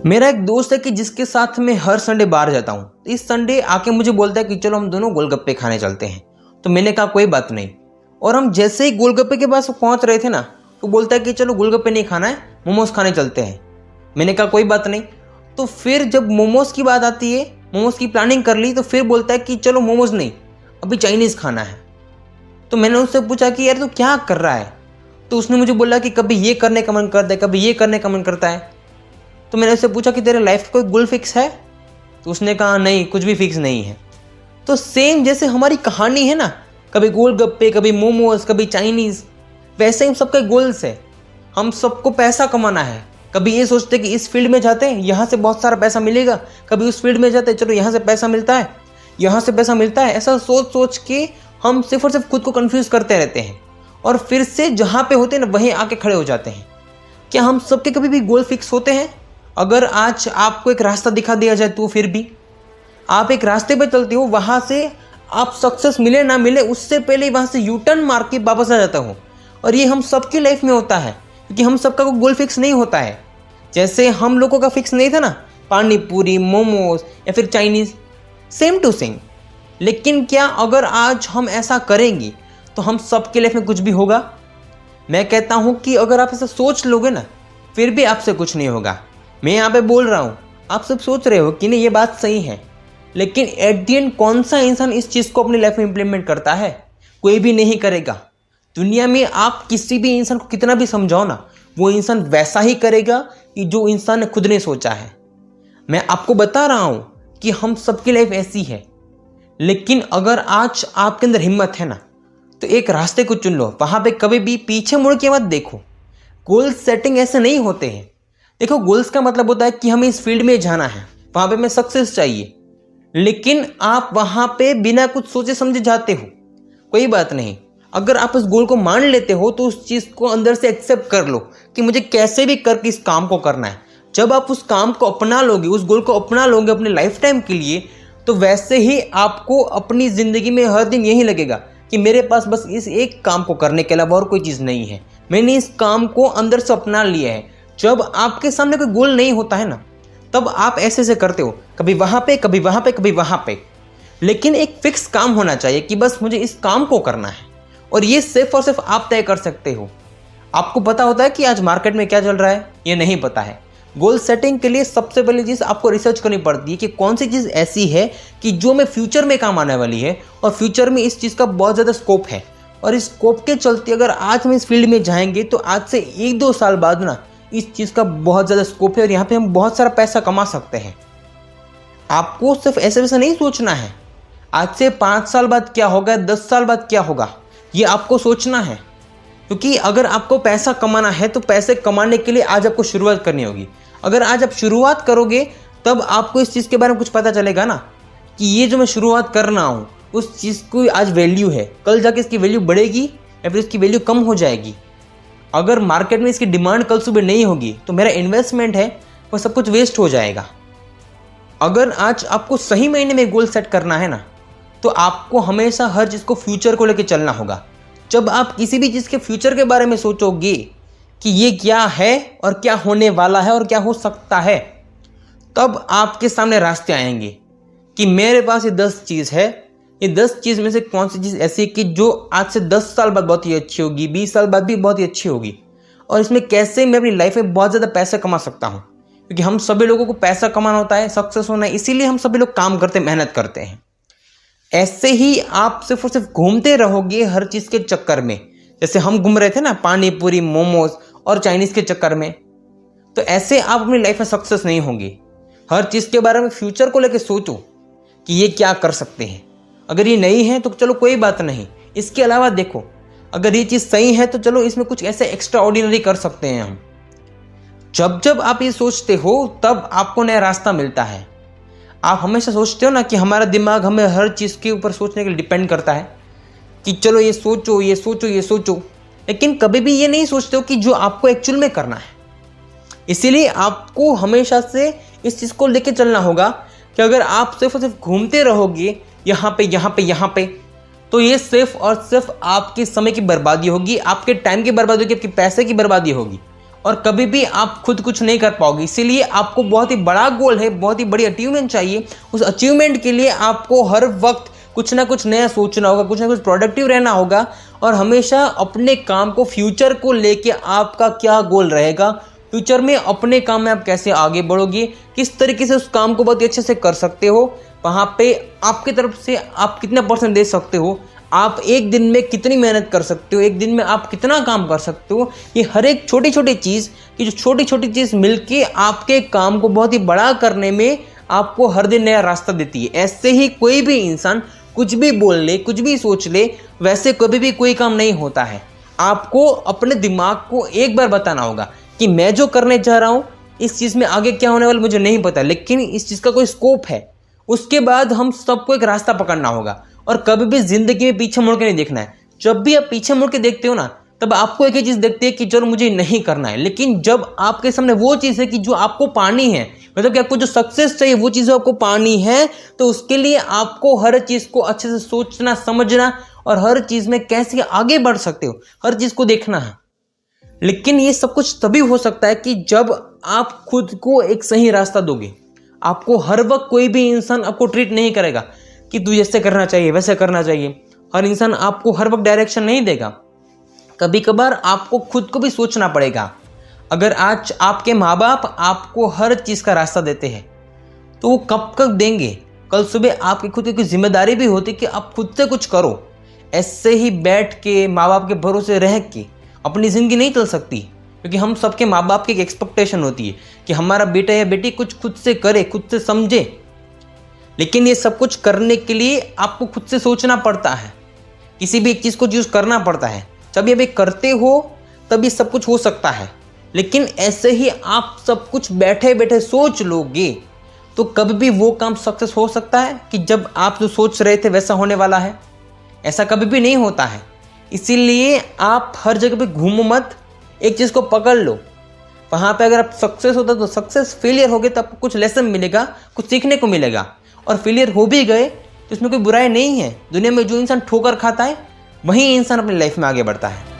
मेरा एक दोस्त है कि जिसके साथ मैं हर संडे बाहर जाता हूँ। तो इस संडे आके मुझे बोलता है कि चलो हम दोनों गोलगप्पे खाने चलते हैं। तो मैंने कहा कोई बात नहीं। और हम जैसे ही गोलगप्पे के पास पहुँच रहे थे ना, तो बोलता है कि चलो गोलगप्पे नहीं खाना है, मोमोज खाने चलते हैं। मैंने कहा कोई बात नहीं। तो फिर जब मोमोज की बात आती है, मोमोज की प्लानिंग कर ली, तो फिर बोलता है कि चलो मोमोज नहीं, अभी चाइनीज़ खाना है। तो मैंने उससे पूछा कि यार तू क्या कर रहा है? तो उसने मुझे बोला कि कभी ये करने का मन करता है, कभी ये करने का मन करता है। तो मैंने उससे पूछा कि तेरे लाइफ का कोई गोल फिक्स है? तो उसने कहा नहीं, कुछ भी फिक्स नहीं है। तो सेम जैसे हमारी कहानी है ना, कभी गोलगप्पे, कभी मोमोज, कभी चाइनीज़, वैसे ही हम सबके गोल्स है। हम सबको पैसा कमाना है। कभी ये सोचते कि इस फील्ड में जाते हैं, यहाँ से बहुत सारा पैसा मिलेगा, कभी उस फील्ड में जाते हैं, चलो यहाँ से पैसा मिलता है, यहाँ से पैसा मिलता है। ऐसा सोच सोच के हम सिर्फ और सिर्फ खुद को कंफ्यूज करते रहते हैं और फिर से जहाँ पे होते हैं ना वहीं आके खड़े हो जाते हैं। क्या हम सबके कभी भी गोल फिक्स होते हैं? अगर आज आपको एक रास्ता दिखा दिया जाए तो फिर भी आप एक रास्ते पे चलते हो, वहाँ से आप सक्सेस मिले ना मिले उससे पहले वहाँ से यू टर्न मार के वापस आ जाता हो। और ये हम सबकी लाइफ में होता है, क्योंकि हम सबका कोई गोल फिक्स नहीं होता है। जैसे हम लोगों का फिक्स नहीं था ना, पानी पूरी, मोमोज या फिर चाइनीज़, सेम टू सेम। लेकिन क्या अगर आज हम ऐसा करेंगे तो हम सबके लाइफ में कुछ भी होगा? मैं कहता हूँ कि अगर आप ऐसा सोच लोगे ना, फिर भी आपसे कुछ नहीं होगा। मैं यहाँ पे बोल रहा हूँ, आप सब सोच रहे हो कि नहीं ये बात सही है, लेकिन एट द एंड कौन सा इंसान इस चीज़ को अपनी लाइफ में इंप्लीमेंट करता है? कोई भी नहीं करेगा। दुनिया में आप किसी भी इंसान को कितना भी समझाओ ना, वो इंसान वैसा ही करेगा कि जो इंसान ने खुद ने सोचा है। मैं आपको बता रहा हूँ कि हम सबकी लाइफ ऐसी है। लेकिन अगर आज आपके अंदर हिम्मत है ना, तो एक रास्ते को चुन लो, वहाँ पे कभी भी पीछे मुड़ के मत देखो। गोल सेटिंग ऐसे नहीं होते हैं। देखो, गोल्स का मतलब होता है कि हमें इस फील्ड में जाना है, वहाँ पे हमें सक्सेस चाहिए। लेकिन आप वहाँ पे बिना कुछ सोचे समझे जाते हो, कोई बात नहीं। अगर आप उस गोल को मान लेते हो तो उस चीज़ को अंदर से एक्सेप्ट कर लो कि मुझे कैसे भी करके इस काम को करना है। जब आप उस काम को अपना लोगे, उस गोल को अपना लोगे अपने लाइफ टाइम के लिए, तो वैसे ही आपको अपनी ज़िंदगी में हर दिन यही लगेगा कि मेरे पास बस इस एक काम को करने के अलावा और कोई चीज़ नहीं है। मैंने इस काम को अंदर से अपना लिया है। जब आपके सामने कोई गोल नहीं होता है ना, तब आप ऐसे ऐसे करते हो, कभी वहाँ पे, कभी वहाँ पे, कभी वहाँ पे। लेकिन एक फिक्स काम होना चाहिए कि बस मुझे इस काम को करना है, और ये सिर्फ और सिर्फ आप तय कर सकते हो। आपको पता होता है कि आज मार्केट में क्या चल रहा है? ये नहीं पता है। गोल सेटिंग के लिए सबसे पहली चीज़ आपको रिसर्च करनी पड़ती है कि कौन सी चीज़ ऐसी है कि जो मैं फ्यूचर में काम आने वाली है, और फ्यूचर में इस चीज़ का बहुत ज़्यादा स्कोप है। और इस स्कोप के चलते अगर आज हम इस फील्ड में जाएंगे तो आज से 1-2 साल बाद ना इस चीज़ का बहुत ज़्यादा स्कोप है, और यहाँ पे हम बहुत सारा पैसा कमा सकते हैं। आपको सिर्फ ऐसे वैसे नहीं सोचना है आज से 5 साल बाद क्या होगा, 10 साल बाद क्या होगा, ये आपको सोचना है। क्योंकि अगर आपको पैसा कमाना है तो पैसे कमाने के लिए आज आपको शुरुआत करनी होगी। अगर आज आप शुरुआत करोगे तब आपको इस चीज़ के बारे में कुछ पता चलेगा ना, कि ये जो मैं शुरुआत कर रहा हूँ उस चीज़ को आज वैल्यू है, कल जाके इसकी वैल्यू बढ़ेगी या फिर इसकी वैल्यू कम हो जाएगी। अगर मार्केट में इसकी डिमांड कल सुबह नहीं होगी तो मेरा इन्वेस्टमेंट है वो सब कुछ वेस्ट हो जाएगा। अगर आज आपको सही महीने में गोल सेट करना है ना, तो आपको हमेशा हर चीज़ को फ्यूचर को लेकर चलना होगा। जब आप किसी भी चीज़ के फ्यूचर के बारे में सोचोगे कि ये क्या है और क्या होने वाला है और क्या हो सकता है, तब आपके सामने रास्ते आएंगे कि मेरे पास ये 10 चीज़ है, ये 10 चीज़ में से कौन सी चीज़ ऐसी है कि जो आज से 10 साल बाद बहुत ही अच्छी होगी, 20 साल बाद भी बहुत ही अच्छी होगी, और इसमें कैसे मैं अपनी लाइफ में बहुत ज़्यादा पैसे कमा सकता हूँ। क्योंकि हम सभी लोगों को पैसा कमाना होता है, सक्सेस होना है, इसीलिए हम सभी लोग काम करते, मेहनत करते हैं। ऐसे ही आप सिर्फ और सिर्फ घूमते रहोगे हर चीज़ के चक्कर में, जैसे हम घूम रहे थे ना पानी पूरी, मोमोज और चाइनीज़ के चक्कर में, तो ऐसे आप अपनी लाइफ में सक्सेस नहीं होंगे। हर चीज़ के बारे में फ्यूचर को लेकर सोचो कि ये क्या कर सकते हैं। अगर ये नहीं है तो चलो कोई बात नहीं, इसके अलावा देखो, अगर ये चीज़ सही है तो चलो इसमें कुछ ऐसे एक्स्ट्रा ऑर्डिनरी कर सकते हैं हम। जब जब आप ये सोचते हो तब आपको नया रास्ता मिलता है। आप हमेशा सोचते हो ना कि हमारा दिमाग हमें हर चीज़ के ऊपर सोचने के लिए डिपेंड करता है कि चलो ये सोचो, ये सोचो, ये सोचो, लेकिन कभी भी ये नहीं सोचते हो कि जो आपको एक्चुअल में करना है। इसीलिए आपको हमेशा से इस चीज़ को लेके चलना होगा कि अगर आप सिर्फ और सिर्फ घूमते रहोगे यहाँ पे, यहाँ पे, यहाँ पे, तो ये सिर्फ और सिर्फ आपके समय की बर्बादी होगी, आपके टाइम की बर्बादी होगी, आपके पैसे की बर्बादी होगी, और कभी भी आप खुद कुछ नहीं कर पाओगे। इसीलिए आपको बहुत ही बड़ा गोल है, बहुत ही बड़ी अचीवमेंट चाहिए। उस अचीवमेंट के लिए आपको हर वक्त कुछ ना कुछ नया सोचना होगा, कुछ ना कुछ प्रोडक्टिव रहना होगा और हमेशा अपने काम को, फ्यूचर को लेके आपका क्या गोल रहेगा, फ्यूचर में अपने काम में आप कैसे आगे बढ़ोगे, किस तरीके से उस काम को बहुत ही अच्छे से कर सकते हो, वहाँ पे आपकी तरफ से आप कितना % दे सकते हो, आप एक दिन में कितनी मेहनत कर सकते हो, एक दिन में आप कितना काम कर सकते हो। ये हर एक छोटी छोटी चीज़ की जो छोटी छोटी चीज़ मिलके आपके काम को बहुत ही बड़ा करने में आपको हर दिन नया रास्ता देती है। ऐसे ही कोई भी इंसान कुछ भी बोल ले, कुछ भी सोच ले, वैसे कभी भी कोई काम नहीं होता है। आपको अपने दिमाग को एक बार बताना होगा कि मैं जो करने जा रहा हूँ इस चीज़ में आगे क्या होने वाला मुझे नहीं पता, लेकिन इस चीज़ का कोई स्कोप है। उसके बाद हम सबको एक रास्ता पकड़ना होगा और कभी भी जिंदगी में पीछे मुड़ के नहीं देखना है। जब भी आप पीछे मुड़ के देखते हो ना, तब आपको एक ही चीज़ देखती है कि चलो मुझे नहीं करना है। लेकिन जब आपके सामने वो चीज़ है कि जो आपको पानी है, मतलब कि आपको जो सक्सेस चाहिए वो चीज़ आपको पानी है, तो उसके लिए आपको हर चीज़ को अच्छे से सोचना, समझना और हर चीज़ में कैसे आगे बढ़ सकते हो, हर चीज़ को देखना है। लेकिन ये सब कुछ तभी हो सकता है कि जब आप खुद को एक सही रास्ता दोगे। आपको हर वक्त कोई भी इंसान आपको ट्रीट नहीं करेगा कि तू ऐसे करना चाहिए, वैसे करना चाहिए। हर इंसान आपको हर वक्त डायरेक्शन नहीं देगा। कभी कभार आपको खुद को भी सोचना पड़ेगा। अगर आज आपके माँ बाप आपको हर चीज़ का रास्ता देते हैं तो वो कब तक देंगे? कल सुबह आपकी खुद की जिम्मेदारी भी होती कि आप खुद से कुछ करो। ऐसे ही बैठ के माँ बाप के भरोसे रह के अपनी ज़िंदगी नहीं चल सकती, क्योंकि हम सबके माँ बाप की एक एक्सपेक्टेशन होती है कि हमारा बेटा या बेटी कुछ खुद से करे, खुद से समझे। लेकिन ये सब कुछ करने के लिए आपको खुद से सोचना पड़ता है, किसी भी एक चीज़ को चूज़ करना पड़ता है। जब ये भी करते हो तब ये सब कुछ हो सकता है। लेकिन ऐसे ही आप सब कुछ बैठे बैठे सोच लोगे तो कभी भी वो काम सक्सेस हो सकता है कि जब आप जो सोच रहे थे वैसा होने वाला है? ऐसा कभी भी नहीं होता है। इसीलिए आप हर जगह पे घूमो मत, एक चीज़ को पकड़ लो। वहाँ पे अगर आप सक्सेस होता तो सक्सेस, फेलियर हो गए तो आपको कुछ लेसन मिलेगा, कुछ सीखने को मिलेगा। और फेलियर हो भी गए तो इसमें कोई बुराई नहीं है। दुनिया में जो इंसान ठोकर खाता है वही इंसान अपनी लाइफ में आगे बढ़ता है।